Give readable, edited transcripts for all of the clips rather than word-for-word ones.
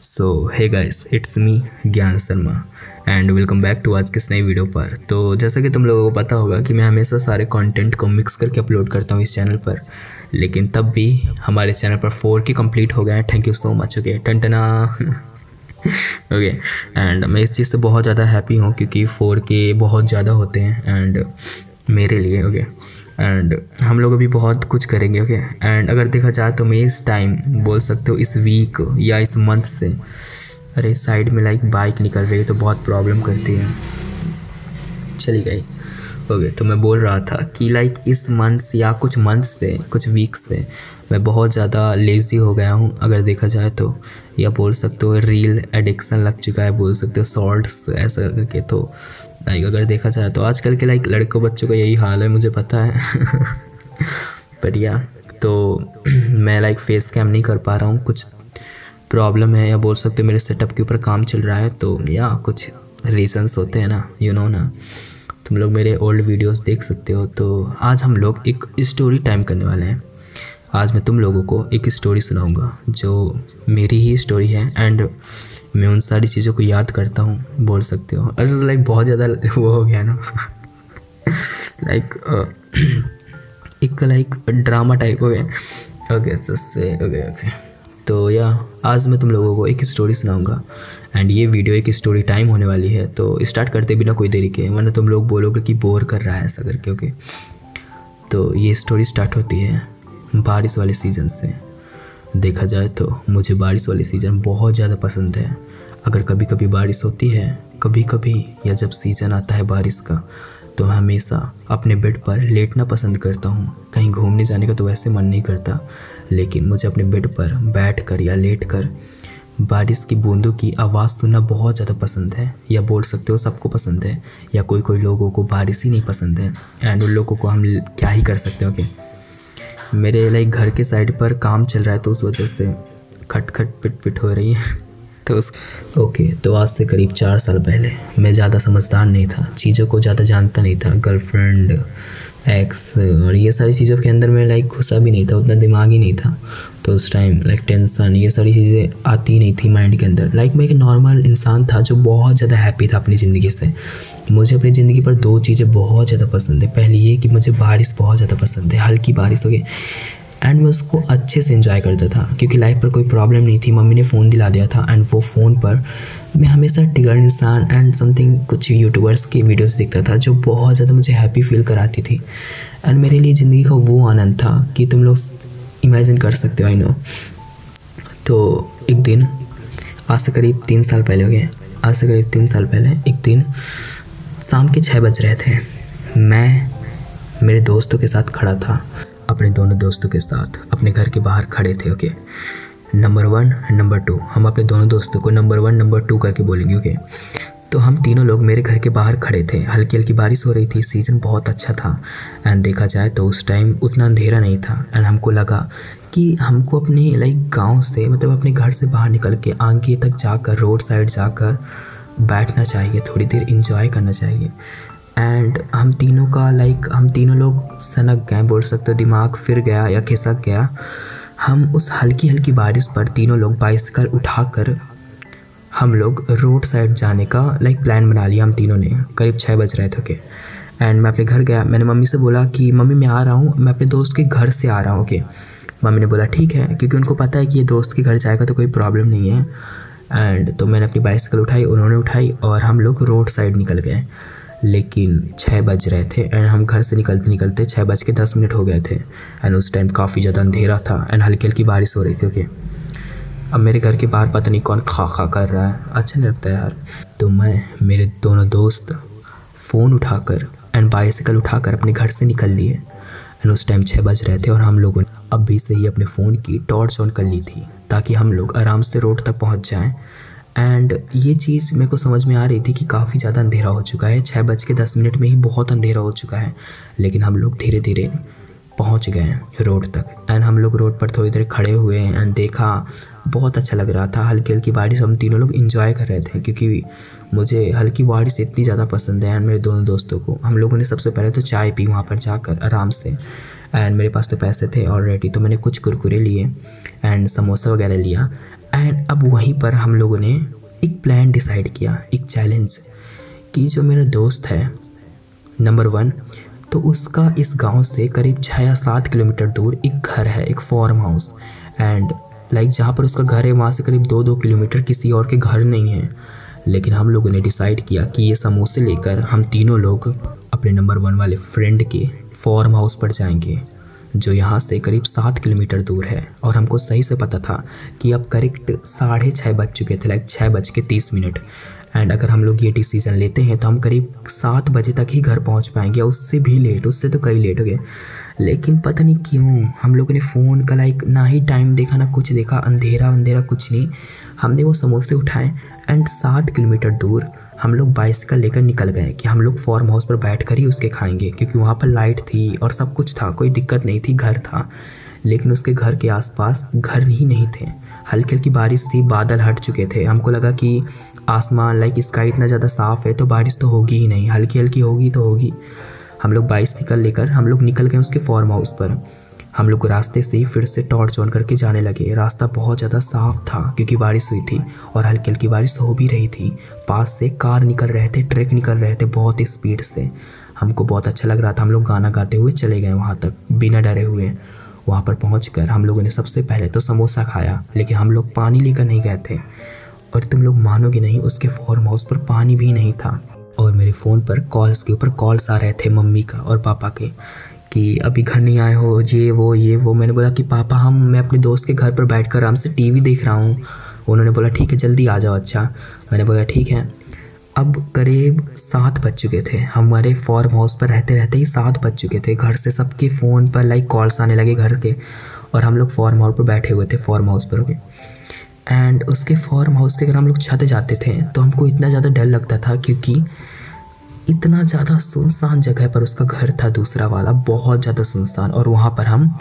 So hey guys, it's me Gyan Sharma and welcome back to आज के इस नई वीडियो पर। तो जैसा कि तुम लोगों को पता होगा कि मैं हमेशा सारे कंटेंट को मिक्स करके अपलोड करता हूँ इस चैनल पर, लेकिन तब भी हमारे चैनल पर 4K कंप्लीट हो गए हैं। Thank you so much. Okay, टनटना। ओके, एंड मैं इस चीज़ से बहुत ज़्यादा हैप्पी हूँ क्योंकि 4K बहुत ज़्यादा होते हैं एंड मेरे लिए। ओके, एंड हम लोग अभी बहुत कुछ करेंगे। ओके, एंड अगर देखा जाए तो मैं इस टाइम बोल सकते हो इस वीक या इस मंथ से, अरे साइड में लाइक बाइक निकल रही है तो बहुत प्रॉब्लम करती है, चली गई। ओके, तो मैं बोल रहा था कि लाइक इस मंथ या कुछ मंथ से, कुछ वीक से मैं बहुत ज़्यादा लेज़ी हो गया हूँ अगर देखा जाए तो, या बोल सकते हो रील एडिक्शन लग चुका है, बोल सकते हो शॉर्ट्स ऐसा करके। तो लाइक अगर देखा जाए तो आजकल के लाइक लड़कों बच्चों का यही हाल है, मुझे पता है। पर या तो मैं लाइक फेस कैम नहीं कर पा रहा हूँ, कुछ प्रॉब्लम है या बोल सकते हो मेरे सेटअप के ऊपर काम चल रहा है, तो या कुछ रीजंस होते हैं ना, यू नो ना। तुम लोग मेरे ओल्ड वीडियोस देख सकते हो। तो आज हम लोग एक स्टोरी टाइम करने वाले हैं। आज मैं तुम लोगों को एक स्टोरी सुनाऊंगा जो मेरी ही स्टोरी है एंड मैं उन सारी चीज़ों को याद करता हूँ, बोल सकते हो। अरे लाइक बहुत ज़्यादा वो हो गया ना। लाइक एक लाइक ड्रामा टाइप हो गया। ओके से ओके ओके। तो या आज मैं तुम लोगों को एक स्टोरी सुनाऊंगा एंड ये वीडियो एक स्टोरी टाइम होने वाली है। तो स्टार्ट करते बिना कोई देरी के, वरना तुम लोग बोलोगे कि बोर कर रहा है ऐसा करके। ओके, तो ये स्टोरी स्टार्ट होती है बारिश वाले सीज़न से। देखा जाए तो मुझे बारिश वाले सीज़न बहुत ज़्यादा पसंद है। अगर कभी कभी बारिश होती है, कभी कभी, या जब सीज़न आता है बारिश का, तो मैं हमेशा अपने बेड पर लेटना पसंद करता हूँ। कहीं घूमने जाने का तो वैसे मन नहीं करता, लेकिन मुझे अपने बेड पर बैठ कर या लेट कर बारिश की बूंदों की आवाज़ सुनना बहुत ज़्यादा पसंद है, या बोल सकते हो सबको पसंद है, या कोई कोई लोगों को बारिश ही नहीं पसंद है एंड उन लोगों को हम क्या ही कर सकते हैं। ओके, मेरे लाइक घर के साइड पर काम चल रहा है तो उस वजह से खट खट पिट पिट हो रही है। तो ओके, तो आज से करीब 4 साल पहले मैं ज़्यादा समझदार नहीं था, चीज़ों को ज़्यादा जानता नहीं था, गर्लफ्रेंड, एक्स और ये सारी चीज़ों के अंदर मैं लाइक घुसा भी नहीं था, उतना दिमाग ही नहीं था। तो उस टाइम लाइक टेंशन ये सारी चीज़ें आती नहीं थी माइंड के अंदर। लाइक मैं एक नॉर्मल इंसान था जो बहुत ज़्यादा हैप्पी था अपनी ज़िंदगी से। मुझे अपनी ज़िंदगी पर 2 चीज़ें बहुत ज़्यादा पसंद है। पहली ये कि मुझे बारिश बहुत ज़्यादा पसंद है, हल्की बारिश हो गई, एंड मैं उसको अच्छे से एंजॉय करता था क्योंकि लाइफ पर कोई प्रॉब्लम नहीं थी। मम्मी ने फ़ोन दिला दिया था एंड वो फ़ोन पर मैं हमेशा टिगर इंसान एंड समथिंग कुछ यूट्यूबर्स की वीडियोस देखता था जो बहुत ज़्यादा मुझे हैप्पी फील कराती थी। एंड मेरे लिए ज़िंदगी का वो आनंद था कि तुम लोग इमेजिन कर सकते हो, आई नो। तो एक दिन, आज से करीब 3 साल पहले हो गए, आज से करीब 3 साल पहले एक दिन शाम के 6 बज रहे थे। मैं मेरे दोस्तों के साथ खड़ा था, अपने दोनों दोस्तों के साथ अपने घर के बाहर खड़े थे। ओके, नंबर 1 नंबर 2, हम अपने दोनों दोस्तों को नंबर 1 नंबर 2 करके बोलेंगे। ओके, तो हम तीनों लोग मेरे घर के बाहर खड़े थे। हल्की हल्की बारिश हो रही थी, सीज़न बहुत अच्छा था एंड देखा जाए तो उस टाइम उतना अंधेरा नहीं था एंड हमको लगा कि हमको अपने लाइक गांव से, मतलब अपने घर से बाहर निकल के आगे तक जाकर, रोड साइड जाकर बैठना चाहिए, थोड़ी देर इंजॉय करना चाहिए। एंड हम तीनों का लाइक हम तीनों लोग सनक गए, बोल सकते हो दिमाग फिर गया या खिसक गया। हम उस हल्की हल्की बारिश पर तीनों लोग बाइसिकल उठाकर हम लोग रोड साइड जाने का लाइक प्लान बना लिया हम तीनों ने। करीब 6 बज रहे थे। ओके, एंड मैं अपने घर गया। मैंने मम्मी से बोला कि मम्मी मैं आ रहा हूँ, मैं अपने दोस्त के घर से आ रहा हूँ। ओके, मम्मी ने बोला ठीक है, क्योंकि उनको पता है कि ये दोस्त के घर जाएगा तो कोई प्रॉब्लम नहीं है। एंड तो मैंने अपनी बाइसिकल उठाई, उन्होंने उठाई और हम लोग रोड साइड निकल गए। लेकिन 6 बज रहे थे एंड हम घर से निकलते निकलते 6:10 हो गए थे एंड उस टाइम काफ़ी ज़्यादा अंधेरा था एंड हल्की हल्की बारिश हो रही थी। ओके, अब मेरे घर के बाहर पता नहीं कौन खा खा कर रहा है, अच्छा नहीं लगता यार। तो मैं, मेरे दोनों दोस्त फ़ोन उठाकर एंड बाइसिकल उठाकर अपने घर से निकल लिए एंड उस टाइम 6 बज रहे थे और हम लोगों ने अभी से ही अपने फ़ोन की टॉर्च ऑन कर ली थी ताकि हम लोग आराम से रोड तक पहुंच जाएं। एंड ये चीज़ मेरे को समझ में आ रही थी कि काफ़ी ज़्यादा अंधेरा हो चुका है, 6:10 में ही बहुत अंधेरा हो चुका है, लेकिन हम लोग धीरे धीरे पहुंच गए रोड तक। एंड हम लोग रोड पर थोड़ी देर खड़े हुए एंड देखा, बहुत अच्छा लग रहा था। हल्की हल्की बारिश हम तीनों लोग एंजॉय कर रहे थे क्योंकि मुझे हल्की बारिश इतनी ज़्यादा पसंद है एंड मेरे दोनों दोस्तों को। हम लोगों ने सबसे पहले तो चाय पी वहाँ पर जाकर आराम से एंड मेरे पास तो पैसे थे ऑलरेडी, तो मैंने कुछ कुरकुरे लिए एंड समोसा वगैरह लिया। एंड अब वहीं पर हम लोगों ने एक प्लान डिसाइड किया, एक चैलेंज, कि जो मेरा दोस्त है नंबर 1, तो उसका इस गांव से करीब 6 या 7 किलोमीटर दूर एक घर है, एक फार्म हाउस। एंड लाइक जहाँ पर उसका घर है वहाँ से करीब 2-2 किलोमीटर किसी और के घर नहीं है। लेकिन हम लोगों ने डिसाइड किया कि ये समोसे लेकर हम तीनों लोग अपने नंबर 1 वाले फ्रेंड के फार्म हाउस पर जाएंगे, जो यहाँ से करीब 7 किलोमीटर दूर है। और हमको सही से पता था कि अब करेक्ट 6:30 बज चुके थे, लाइक 6:30। एंड अगर हम लोग ये डिसीज़न लेते हैं तो हम करीब 7 बजे तक ही घर पहुँच पाएंगे, उससे भी लेट, उससे तो कई लेट हो गए। लेकिन पता नहीं क्यों हम लोगों ने फ़ोन का लाइक ना ही टाइम देखा ना कुछ देखा, अंधेरा कुछ नहीं, हमने वो समोसे उठाए एंड 7 किलोमीटर दूर हम लोग बाइसिकल लेकर निकल गए कि हम लोग फार्म हाउस पर बैठ कर ही उसके खाएंगे, क्योंकि वहाँ पर लाइट थी और सब कुछ था, कोई दिक्कत नहीं थी, घर था। लेकिन उसके घर के आसपास घर ही नहीं थे, हल्की हल्की बारिश थी, बादल हट चुके थे। हमको लगा कि आसमान लाइक स्काई इतना ज़्यादा साफ़ है तो बारिश तो होगी ही नहीं, हल्की हल्की होगी तो होगी। हम लोग बाइसिकल लेकर हम लोग निकल गए उसके फार्म हाउस पर। हम लोग रास्ते से ही फिर से टॉर्च ऑन करके जाने लगे। रास्ता बहुत ज़्यादा साफ़ था क्योंकि बारिश हुई थी और हल्की हल्की बारिश हो भी रही थी। पास से कार निकल रहे थे, ट्रक निकल रहे थे बहुत ही स्पीड से। हमको बहुत अच्छा लग रहा था। हम लोग गाना गाते हुए चले गए वहाँ तक बिना डरे हुए। वहाँ पर पहुँचकर हम लोगों ने सबसे पहले तो समोसा खाया, लेकिन हम लोग पानी लेकर नहीं गए थे। और तुम लोग मानोगे नहीं, उसके फार्म हाउस पर पानी भी नहीं था। और मेरे फ़ोन पर कॉल्स के ऊपर कॉल्स आ रहे थे मम्मी का और पापा के कि अभी घर नहीं आए हो, ये वो। मैंने बोला कि पापा मैं अपने दोस्त के घर पर बैठकर आराम से टीवी देख रहा हूँ। उन्होंने बोला ठीक है जल्दी आ जाओ। अच्छा, मैंने बोला ठीक है। अब करीब 7 बज चुके थे, हमारे फार्म हाउस पर रहते रहते ही 7 बज चुके थे। घर से सबके फ़ोन पर लाइक कॉल्स आने लगे घर के, और हम लोग फार्म हाउस पर बैठे हुए थे, फार्म हाउस पर हो। एंड उसके फार्म हाउस के अगर हम लोग छत जाते थे तो हमको इतना ज़्यादा डर लगता था, क्योंकि इतना ज़्यादा सुनसान जगह पर उसका घर था, दूसरा वाला बहुत ज़्यादा सुनसान। और वहाँ पर हम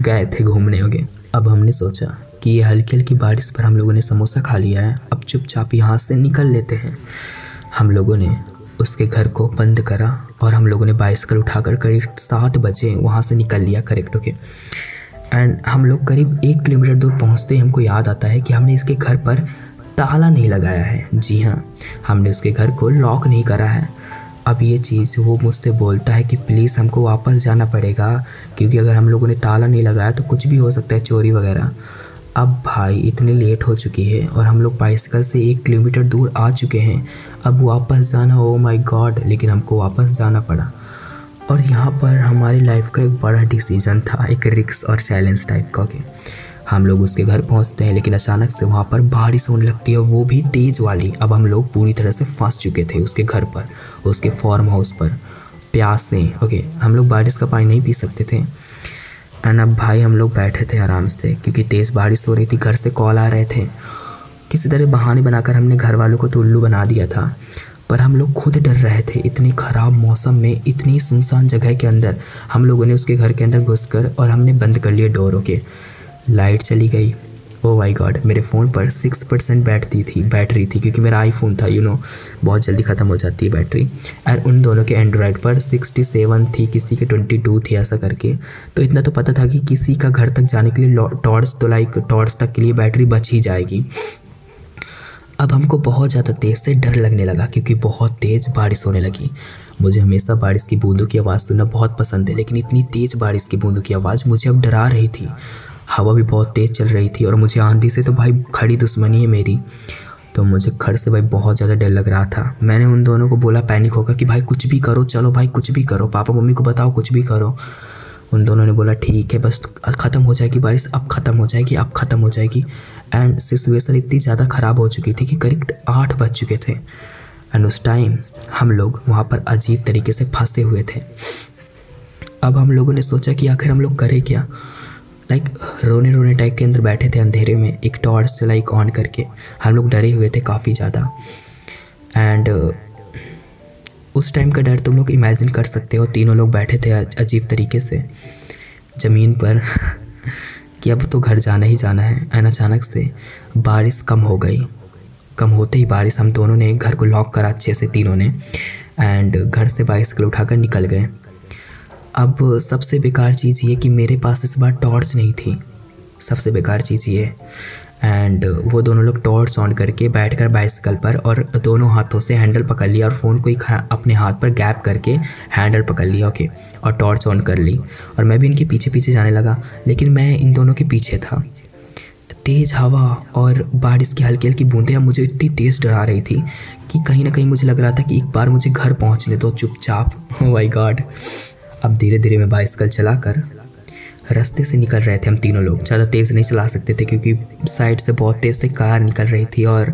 गए थे घूमने हो गए। अब हमने सोचा कि ये हल्की हल्की बारिश पर हम लोगों ने समोसा खा लिया है, अब चुपचाप यहाँ से निकल लेते हैं। हम लोगों ने उसके घर को बंद करा और हम लोगों ने बाइसिकल उठाकर करीब 7 बजे वहाँ से निकल लिया करेक्ट होके। एंड हम लोग करीब 1 किलोमीटर दूर पहुँचते ही हमको याद आता है कि हमने इसके घर पर ताला नहीं लगाया है। जी हाँ, हमने उसके घर को लॉक नहीं करा है। अब ये चीज़ वो मुझसे बोलता है कि प्लीज़ हमको वापस जाना पड़ेगा, क्योंकि अगर हम लोगों ने ताला नहीं लगाया तो कुछ भी हो सकता है, चोरी वगैरह। अब भाई इतनी लेट हो चुकी है और हम लोग बाइसिकल से 1 किलोमीटर दूर आ चुके हैं। अब वापस जाना, ओ माय गॉड, लेकिन हमको वापस जाना पड़ा। और यहाँ पर हमारी लाइफ का एक बड़ा डिसीजन था, एक रिस्क और चैलेंज टाइप का। हम लोग उसके घर पहुंचते हैं, लेकिन अचानक से वहाँ पर बारिश होने लगती है, वो भी तेज़ वाली। अब हम लोग पूरी तरह से फंस चुके थे उसके घर पर, उसके फार्म हाउस पर, प्यास से। हम लोग बारिश का पानी नहीं पी सकते थे। एंड अब भाई हम लोग बैठे थे आराम से, क्योंकि तेज़ बारिश हो रही थी, घर से कॉल आ रहे थे। किसी तरह बहाने बनाकर हमने घर वालों को तो उल्लू बना दिया था, पर हम लोग खुद डर रहे थे। इतनी ख़राब मौसम में इतनी सुनसान जगह के अंदर हम लोगों ने उसके घर के अंदर घुसकर और हमने बंद कर लिए डोर। लाइट चली गई। ओ माय गॉड, मेरे फ़ोन पर 6% बैटरी थी, क्योंकि मेरा आईफोन था, बहुत जल्दी ख़त्म हो जाती है बैटरी। और उन दोनों के एंड्रॉयड पर 67 थी, किसी के 22 थी, ऐसा करके। तो इतना तो पता था कि किसी का घर तक जाने के लिए टॉर्च तो लाइक टॉर्च तक के लिए बैटरी बच ही जाएगी। अब हमको बहुत ज़्यादा तेज़ से डर लगने लगा, क्योंकि बहुत तेज़ बारिश होने लगी। मुझे हमेशा बारिश की बूंदों की आवाज़ सुनना बहुत पसंद है, लेकिन इतनी तेज़ बारिश की बूंदों की आवाज़ मुझे अब डरा रही थी। हवा भी बहुत तेज़ चल रही थी और मुझे आंधी से तो भाई खड़ी दुश्मनी है मेरी। तो मुझे घर से भाई बहुत ज़्यादा डर लग रहा था। मैंने उन दोनों को बोला पैनिक होकर कि भाई कुछ भी करो, चलो भाई कुछ भी करो, पापा मम्मी को बताओ कुछ भी करो। उन दोनों ने बोला ठीक है, बस ख़त्म हो जाएगी बारिश, अब ख़त्म हो जाएगी, अब ख़त्म हो जाएगी। एंड सिचुएशन इतनी ज़्यादा ख़राब हो चुकी थी कि करीब 8 बज चुके थे। एंड उस टाइम हम लोग वहाँ पर अजीब तरीके से फंसे हुए थे। अब हम लोगों ने सोचा कि आखिर हम लोग करें क्या। लाइक रोने टाइप के अंदर बैठे थे अंधेरे में, एक टॉर्च से लाइक ऑन करके। हम लोग डरे हुए थे काफ़ी ज़्यादा। एंड उस टाइम का डर तुम लोग इमेजिन कर सकते हो। तीनों लोग बैठे थे अजीब तरीके से ज़मीन पर कि अब तो घर जाना ही जाना है। एंड अचानक से बारिश कम हो गई। कम होते ही बारिश, हम दोनों ने घर को लॉक करा अच्छे से तीनों ने, एंड घर से बाइसिकल उठाकर निकल गए। अब सबसे बेकार चीज़ ये कि मेरे पास इस बार टॉर्च नहीं थी, सबसे बेकार चीज़ ये। एंड वो दोनों लोग टॉर्च ऑन करके बैठकर बाइसिकल पर और दोनों हाथों से हैंडल पकड़ लिया और फ़ोन को ही अपने हाथ पर गैप करके हैंडल पकड़ लिया, ओके, और टॉर्च ऑन कर ली। और मैं भी इनके पीछे पीछे जाने लगा, लेकिन मैं इन दोनों के पीछे था। तेज़ हवा और बारिश की हल्की हल्की बूंदें अब मुझे इतनी तेज़ डरा रही थी कि कहीं ना कहीं मुझे लग रहा था कि एक बार मुझे घर पहुंचने दो चुपचाप। Oh my God. अब धीरे धीरे मैं बाइसिकल चलाकर रास्ते से निकल रहे थे। हम तीनों लोग ज़्यादा तेज़ नहीं चला सकते थे क्योंकि साइड से बहुत तेज़ से कार निकल रही थी और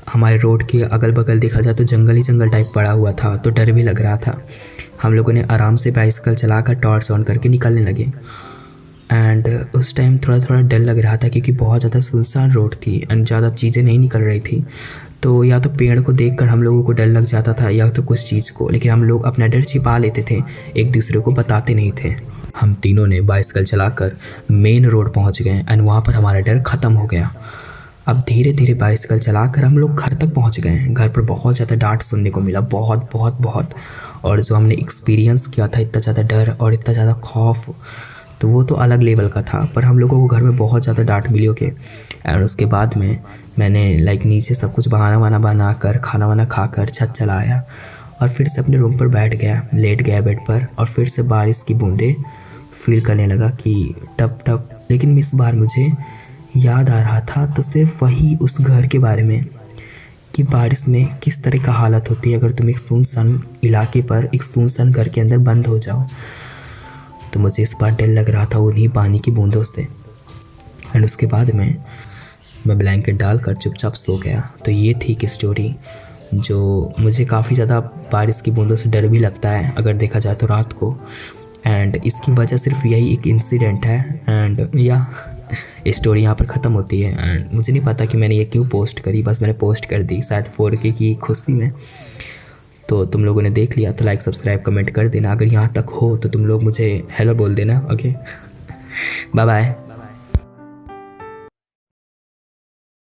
हमारे रोड के अगल बगल देखा जाए तो जंगल ही जंगल टाइप पड़ा हुआ था, तो डर भी लग रहा था। हम लोगों ने आराम से बाइसिकल चलाकर टॉर्च ऑन करके निकलने लगे। एंड उस टाइम थोड़ा थोड़ा डर लग रहा था क्योंकि बहुत ज़्यादा सुनसान रोड थी एंड ज़्यादा चीज़ें नहीं निकल रही थी। तो या तो पेड़ को देखकर हम लोगों को डर लग जाता था या तो कुछ चीज़ को, लेकिन हम लोग अपना डर छिपा लेते थे, एक दूसरे को बताते नहीं थे। हम तीनों ने बाइसिकल चलाकर मेन रोड पहुंच गए एंड वहाँ पर हमारा डर ख़त्म हो गया। अब धीरे धीरे बाइसिकल चलाकर हम लोग घर तक पहुंच गए। घर पर बहुत ज़्यादा डांट सुनने को मिला, बहुत बहुत बहुत। और जो हमने एक्सपीरियंस किया था, इतना ज़्यादा डर और इतना ज़्यादा खौफ, तो वो तो अलग लेवल का था। पर हम लोगों को घर में बहुत ज़्यादा डांट मिली, ओके। एंड उसके बाद में मैंने नीचे सब कुछ बहाना वाना बनाकर खाना वाना खाकर छत चला आया और फिर से अपने रूम पर बैठ गया, लेट गया बेड पर और फिर से बारिश की बूंदें फील करने लगा कि टप टप। लेकिन इस बार मुझे याद आ रहा था तो सिर्फ वही उस घर के बारे में कि बारिश में किस तरह का हालत होती है अगर तुम एक सुनसान इलाके पर एक सुनसान घर के अंदर बंद हो जाओ। तो मुझे इस बार डर लग रहा था उन्हीं पानी की बूंदों से। एंड उसके बाद में मैं ब्लैंकेट डालकर चुपचाप सो गया। तो ये थी कि स्टोरी जो मुझे काफ़ी ज़्यादा बारिश की बूंदों से डर भी लगता है अगर देखा जाए तो रात को। एंड इसकी वजह सिर्फ यही एक इंसिडेंट है। एंड या स्टोरी यहाँ पर ख़त्म होती है। एंड मुझे नहीं पता कि मैंने ये क्यों पोस्ट करी, बस मैंने पोस्ट कर दी शायद 4K की खुशी में। तो तुम लोगों ने देख लिया तो लाइक सब्सक्राइब कमेंट कर देना। अगर यहाँ तक हो तो तुम लोग मुझे हेलो बोल देना, ओके। Bye bye.